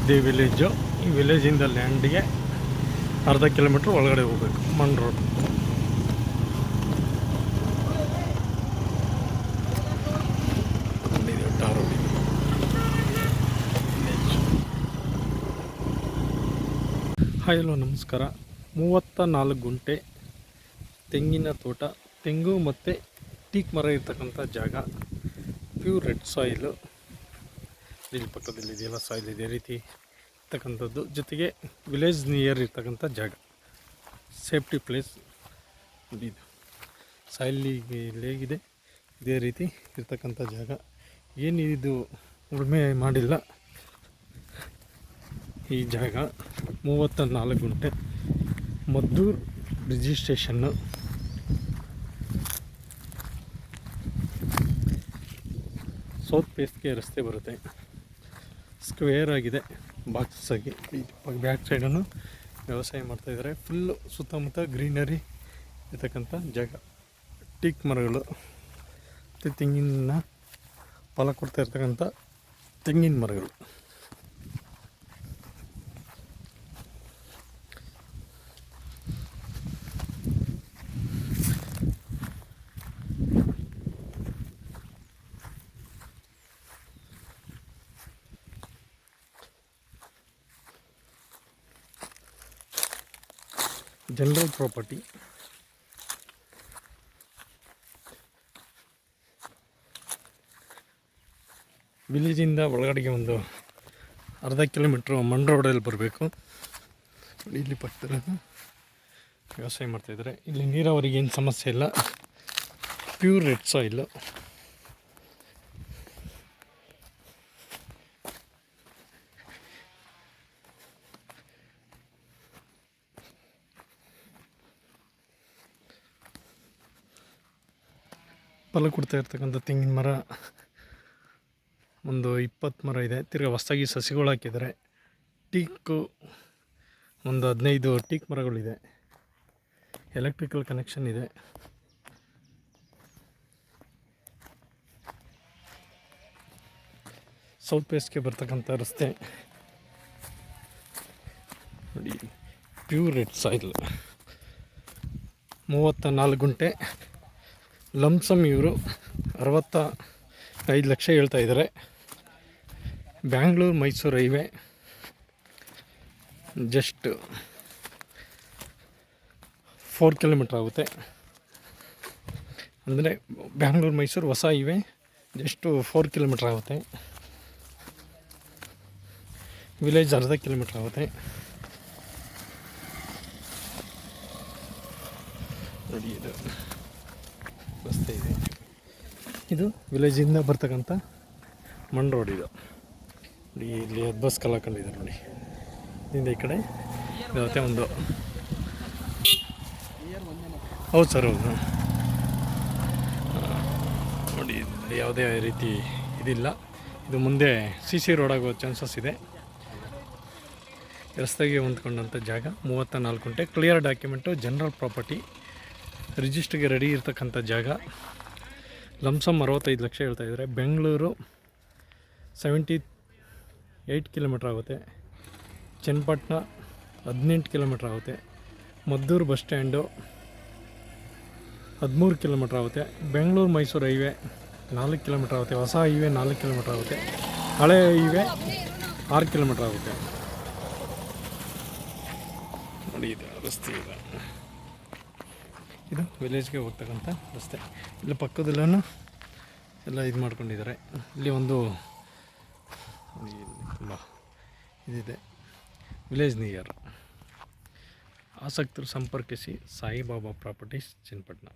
ಇದೇ ವಿಲೇಜು. ಈ ವಿಲೇಜಿಂದ ಲ್ಯಾಂಡ್ಗೆ ಅರ್ಧ ಕಿಲೋಮೀಟ್ರ್ ಒಳಗಡೆ ಹೋಗ್ಬೇಕು, ಮಣ್ ರೋಡ್. ಹಾಯ್, ಹಲೋ, ನಮಸ್ಕಾರ. 34 ಗುಂಟೆ ತೆಂಗಿನ ತೋಟ, ತೆಂಗು ಮತ್ತು ಟೀಕ್ ಮರ ಇರ್ತಕ್ಕಂಥ ಜಾಗ. Pure red soil. ಇಲ್ಲಿ ಪಕ್ಕದಲ್ಲಿ ಇದೆಯಲ್ಲ ಸಾಯಿಲ್, ಇದೇ ರೀತಿ ಇರ್ತಕ್ಕಂಥದ್ದು. ಜೊತೆಗೆ ವಿಲೇಜ್ ನಿಯರ್ ಇರ್ತಕ್ಕಂಥ ಜಾಗ, ಸೇಫ್ಟಿ ಪ್ಲೇಸ್. ಇದು ಸಾಯಿಲಿಗೆ ಹೇಗಿದೆ, ಇದೇ ರೀತಿ ಇರ್ತಕ್ಕಂಥ ಜಾಗ. ಏನಿದು ಉಳುಮೆ ಮಾಡಿಲ್ಲ ಈ ಜಾಗ. 34 ಗುಂಟೆ, ಮದ್ದೂರು ರಿಜಿಸ್ಟ್ರೇಷನ್ನು. ಸೌತ್ ಫೇಸ್ಗೆ ರಸ್ತೆ ಬರುತ್ತೆ, ಸ್ಕ್ವೇರ್ ಆಗಿದೆ, ಬಾಕ್ಸಸ್ ಆಗಿ. ಬ್ಯಾಕ್ ಸೈಡನ್ನು ವ್ಯವಸಾಯ ಮಾಡ್ತಾಯಿದ್ದಾರೆ. ಫುಲ್ಲು ಸುತ್ತಮುತ್ತ ಗ್ರೀನರಿ ಇರ್ತಕ್ಕಂಥ ಜಾಗ. ಟೀಕ್ ಮರಗಳು ಮತ್ತು ತೆಂಗಿನ ಫಲ ಕೊಡ್ತಾ ಇರ್ತಕ್ಕಂಥ ತೆಂಗಿನ ಮರಗಳು. General property. ವಿಲೇಜಿಂದ ಒಳಗಡೆಗೆ ಒಂದು ಅರ್ಧ ಕಿಲೋಮೀಟ್ರು ಮಣ್ ರೋಡಲ್ಲಿ ಬರಬೇಕು. ಇಲ್ಲಿ ಪಕ್ಕದಲ್ಲಿ ವ್ಯವಸಾಯ ಮಾಡ್ತಾಯಿದ್ದಾರೆ. ಇಲ್ಲಿ ನೀರಾವರಿಗೆ ಏನು ಸಮಸ್ಯೆ ಇಲ್ಲ, ಪ್ಯೂರ್ ರೆಡ್ ಸಾಯಿಲು. ಫಲ ಕೊಡ್ತಾ ಇರ್ತಕ್ಕಂಥ ತೆಂಗಿನ ಮರ ಒಂದು 20 ಮರ ಇದೆ. ತಿರ್ಗಿ ಹೊಸದಾಗಿ ಸಸಿಗಳು ಹಾಕಿದ್ದಾರೆ. ಟೀಕು ಒಂದು 15 ಟೀಕ್ ಮರಗಳಿದೆ. ಎಲೆಕ್ಟ್ರಿಕಲ್ ಕನೆಕ್ಷನ್ ಇದೆ. ಸೌತ್ ವೆಸ್ಟ್ಗೆ ಬರ್ತಕ್ಕಂಥ ರಸ್ತೆ ನೋಡಿ, ಪ್ಯೂರ್ ರೆಡ್ ಸಾಯಿಲ್. 34 ಗುಂಟೆ. ಲಂಸಮ್ ಇವರು 65 ಲಕ್ಷ ಹೇಳ್ತಾ ಇದ್ದಾರೆ. Bangalore Mysuru highway just 4 kilometre ಆಗುತ್ತೆ. ಅಂದರೆ ಬ್ಯಾಂಗ್ಳೂರು ಮೈಸೂರು ಹೊಸ ಹೈವೇ ಜಸ್ಟು 4 ಕಿಲೋಮೀಟ್ರ್ ಆಗುತ್ತೆ. ವಿಲೇಜ್ ಅರ್ಧ ಕಿಲೋಮೀಟ್ರ್ ಆಗುತ್ತೆ. ನೋಡಿ, ಇದು ರಸ್ತೆ ಇದೆ. ಇದು ವಿಲೇಜಿಂದ ಬರ್ತಕ್ಕಂಥ ಮಣ್ ರೋಡ್. ಇದು ಇಲ್ಲಿ ಬಸ್ ಕಲಾಕೊಂಡಿದ್ದಾರೆ ನೋಡಿ. ಇದರಿಂದ ಈ ಕಡೆ ಇರುತ್ತೆ ಒಂದು. ಹೌದು ಸರ್, ಹೌದು ನೋಡಿ. ಯಾವುದೇ ರೀತಿ ಇದಿಲ್ಲ. ಇದು ಮುಂದೆ CC ರೋಡ್ ಆಗೋ ಚಾನ್ಸಸ್ ಇದೆ. ರಸ್ತೆಗೆ ಹೊಂದ್ಕೊಂಡಂಥ ಜಾಗ. 34 ಗುಂಟೆ, ಕ್ಲಿಯರ್ ಡಾಕ್ಯುಮೆಂಟು, ಜನರಲ್ ಪ್ರಾಪರ್ಟಿ, ರಿಜಿಸ್ಟ್ರಿಗೆ ರೆಡಿ ಇರ್ತಕ್ಕಂಥ ಜಾಗ. ಲಂಸಮ್ 65 ಲಕ್ಷ ಹೇಳ್ತಾಯಿದ್ದಾರೆ. ಬೆಂಗಳೂರು 78 ಕಿಲೋಮೀಟ್ರ್ ಆಗುತ್ತೆ. ಚನ್ನಪಟ್ಟಣ 18 ಕಿಲೋಮೀಟ್ರ್ ಆಗುತ್ತೆ. ಮದ್ದೂರು ಬಸ್ ಸ್ಟ್ಯಾಂಡು 13 ಕಿಲೋಮೀಟ್ರ್ ಆಗುತ್ತೆ. ಬೆಂಗಳೂರು ಮೈಸೂರು ಹೈವೇ 4 ಕಿಲೋಮೀಟ್ರ್ ಆಗುತ್ತೆ. ಹೊಸ ಹೈವೇ 4 ಕಿಲೋಮೀಟ್ರ್ ಆಗುತ್ತೆ. ಹಳೆ ಹೈವೇ 6 ಕಿಲೋಮೀಟ್ರ್ ಆಗುತ್ತೆ. ನೋಡಿ, ಇದು ರಸ್ತೆ ಇದೆ. ಇದು ವಿಲೇಜ್ಗೆ ಹೋಗ್ತಕ್ಕಂಥ ರಸ್ತೆ. ಇಲ್ಲಿ ಪಕ್ಕದಲ್ಲೂ ಎಲ್ಲ ಇದು ಮಾಡ್ಕೊಂಡಿದ್ದಾರೆ. ಇಲ್ಲಿ ಒಂದು ತುಂಬ ಇದಿದೆ, ವಿಲೇಜ್ ನಿಯರ್. ಆಸಕ್ತರು ಸಂಪರ್ಕಿಸಿ. ಸಾಯಿಬಾಬಾ ಪ್ರಾಪರ್ಟೀಸ್, ಚನ್ನಪಟ್ಟಣ.